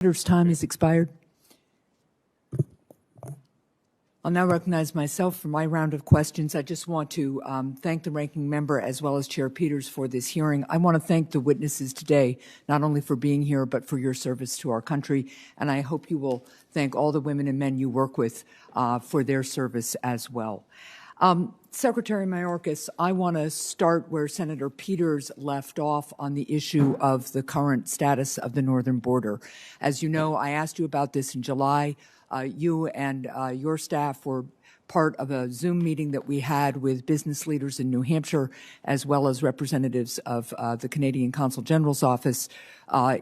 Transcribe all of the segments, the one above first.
Senator's time has expired. I'll now recognize myself for my round of questions. I just want to thank the ranking member as well as Chair Peters for this hearing. I want to thank the witnesses today, not only for being here, but for your service to our country. And I hope you will thank all the women and men you work with for their service as well. Secretary Mayorkas, I want to start where Senator Peters left off on the issue of the current status of the northern border. As you know, I asked you about this in July. You and your staff were part of a Zoom meeting that we had with business leaders in New Hampshire, as well as representatives of the Canadian Consul General's office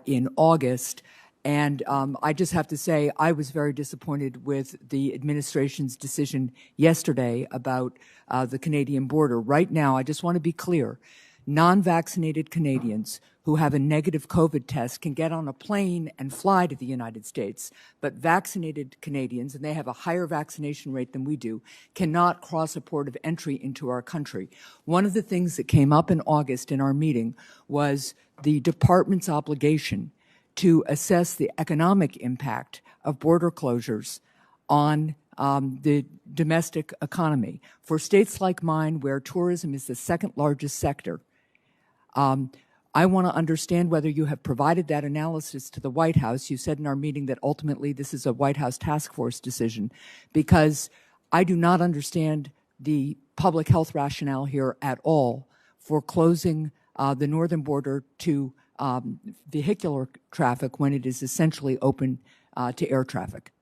in August. And I just have to say, I was very disappointed with the administration's decision yesterday about the Canadian border. Right now, I just want to be clear, non-vaccinated Canadians who have a negative COVID test can get on a plane and fly to the United States, but vaccinated Canadians, and they have a higher vaccination rate than we do, cannot cross a port of entry into our country. One of the things that came up in August in our meeting was the department's obligation to assess the economic impact of border closures on the domestic economy. For states like mine, where tourism is the second largest sector, I want to understand whether you have provided that analysis to the White House. You said in our meeting that ultimately this is a White House task force decision, because I do not understand the public health rationale here at all for closing the northern border to vehicular traffic when it is essentially open to air traffic.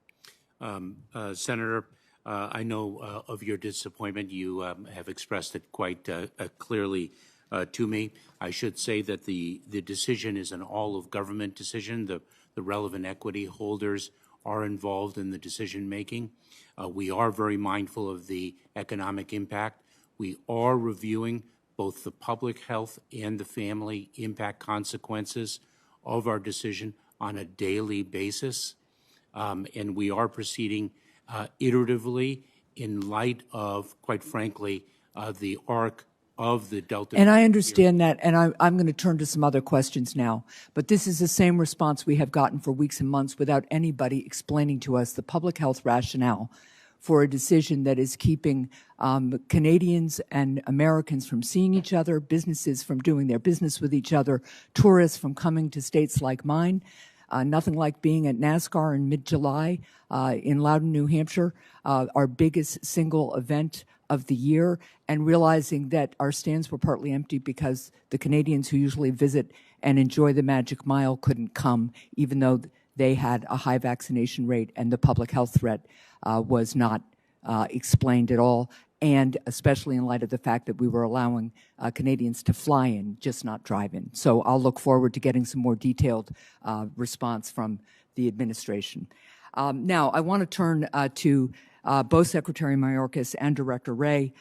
Senator, I know of your disappointment. You have expressed it quite clearly to me. I should say that the decision is an all-of-government decision. The relevant equity holders are involved in the decision-making. We are very mindful of the economic impact. We are reviewing both the public health and the family impact consequences of our decision on a daily basis. And we are proceeding iteratively in light of, quite frankly, the arc of the Delta. And I understand that, and I'm going to turn to some other questions now. But this is the same response we have gotten for weeks and months without anybody explaining to us the public health rationale for a decision that is keeping Canadians and Americans from seeing each other, businesses from doing their business with each other, tourists from coming to states like mine. Nothing like being at NASCAR in mid-July in Loudon, New Hampshire, our biggest single event of the year, and realizing that our stands were partly empty because the Canadians who usually visit and enjoy the Magic Mile couldn't come, even though they had a high vaccination rate and the public health threat was not explained at all, and especially in light of the fact that we were allowing Canadians to fly in, just not drive in. So I'll look forward to getting some more detailed response from the administration. Now, I want to turn to both Secretary Mayorkas and Director Wray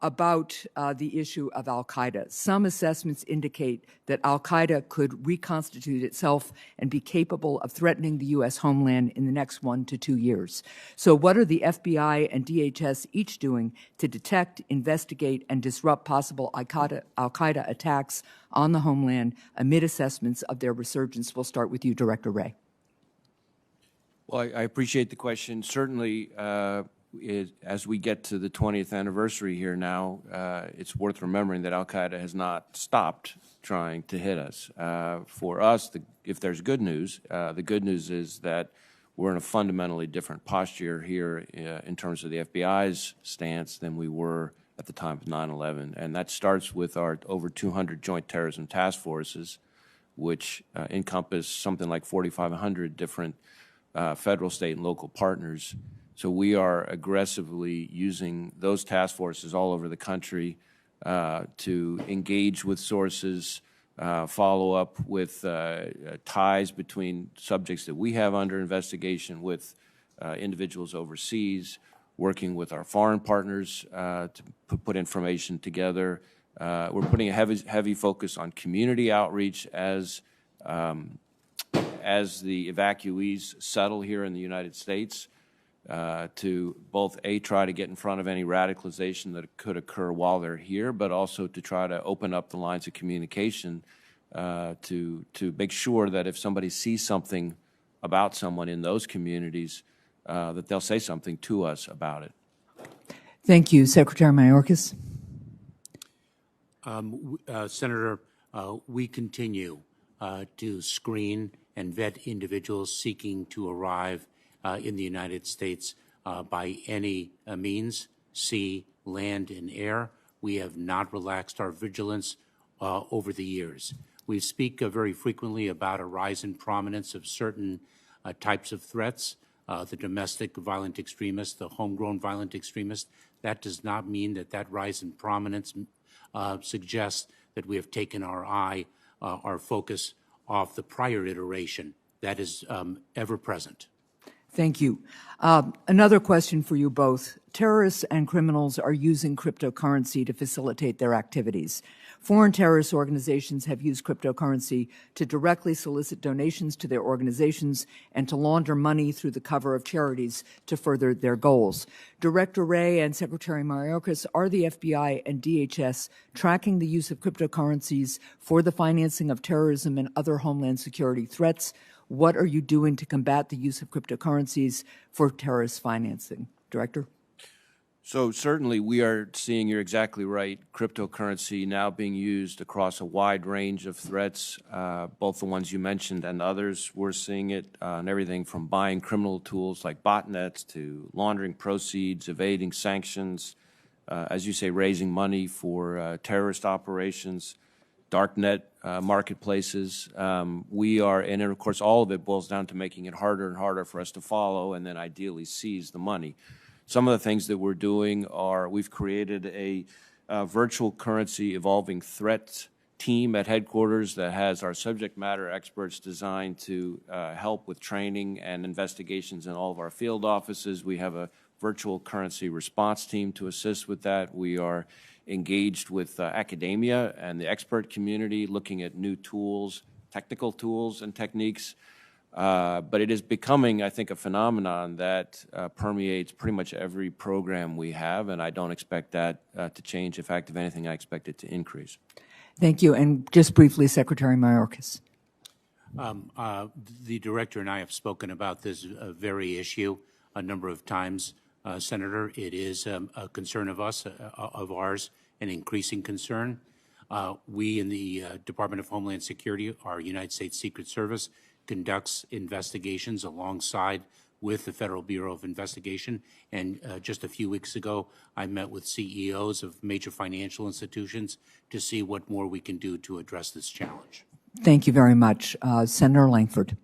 about the issue of al-Qaeda. Some assessments indicate that al-Qaeda could reconstitute itself and be capable of threatening the U.S. homeland in the next 1 to 2 years. So what are the FBI and DHS each doing to detect, investigate, and disrupt possible al-Qaeda attacks on the homeland amid assessments of their resurgence? We'll start with you, Director Wray. Well, I appreciate the question. Certainly, as we get to the 20th anniversary here now, it's worth remembering that al-Qaeda has not stopped trying to hit us. For us, if there's good news, the good news is that we're in a fundamentally different posture here in terms of the FBI's stance than we were at the time of 9/11. And that starts with our over 200 joint terrorism task forces, which encompass something like 4,500 different federal, state, and local partners. So we are aggressively using those task forces all over the country to engage with sources, follow up with ties between subjects that we have under investigation with individuals overseas, working with our foreign partners to put information together. We're putting a heavy focus on community outreach as the evacuees settle here in the United States, to both try to get in front of any radicalization that could occur while they're here, but also to try to open up the lines of communication to make sure that if somebody sees something about someone in those communities, that they'll say something to us about it. Thank you. Secretary Mayorkas. Senator, we continue to screen and vet individuals seeking to arrive in the United States by any means, sea, land, and air. We have not relaxed our vigilance over the years. We speak very frequently about a rise in prominence of certain types of threats, the domestic violent extremist, the homegrown violent extremist. That does not mean that that rise in prominence suggests that we have taken our focus off the prior iteration. That is ever present. Thank you. Another question for you both. Terrorists and criminals are using cryptocurrency to facilitate their activities. Foreign terrorist organizations have used cryptocurrency to directly solicit donations to their organizations and to launder money through the cover of charities to further their goals. Director Wray and Secretary Mayorkas, are the FBI and DHS tracking the use of cryptocurrencies for the financing of terrorism and other homeland security threats? What are you doing to combat the use of cryptocurrencies for terrorist financing? Director? So certainly we are seeing, you're exactly right, cryptocurrency now being used across a wide range of threats, both the ones you mentioned and others. We're seeing it in everything from buying criminal tools like botnets to laundering proceeds, evading sanctions, as you say, raising money for terrorist operations, darknet marketplaces. We are, and of course all of it boils down to making it harder and harder for us to follow and then ideally seize the money. Some of the things that we're doing are we've created a virtual currency evolving threat team at headquarters that has our subject matter experts designed to help with training and investigations in all of our field offices. We have a virtual currency response team to assist with that. We are engaged with academia and the expert community looking at new tools, technical tools and techniques. But it is becoming, I think, a phenomenon that permeates pretty much every program we have, and I don't expect that to change. In fact, if anything, I expect it to increase. Thank you. And just briefly, Secretary Mayorkas. The Director and I have spoken about this very issue a number of times, Senator. It is a concern of ours, an increasing concern. We in the Department of Homeland Security, our United States Secret Service, conducts investigations alongside with the Federal Bureau of Investigation. And just a few weeks ago, I met with CEOs of major financial institutions to see what more we can do to address this challenge. Thank you very much. Senator Langford.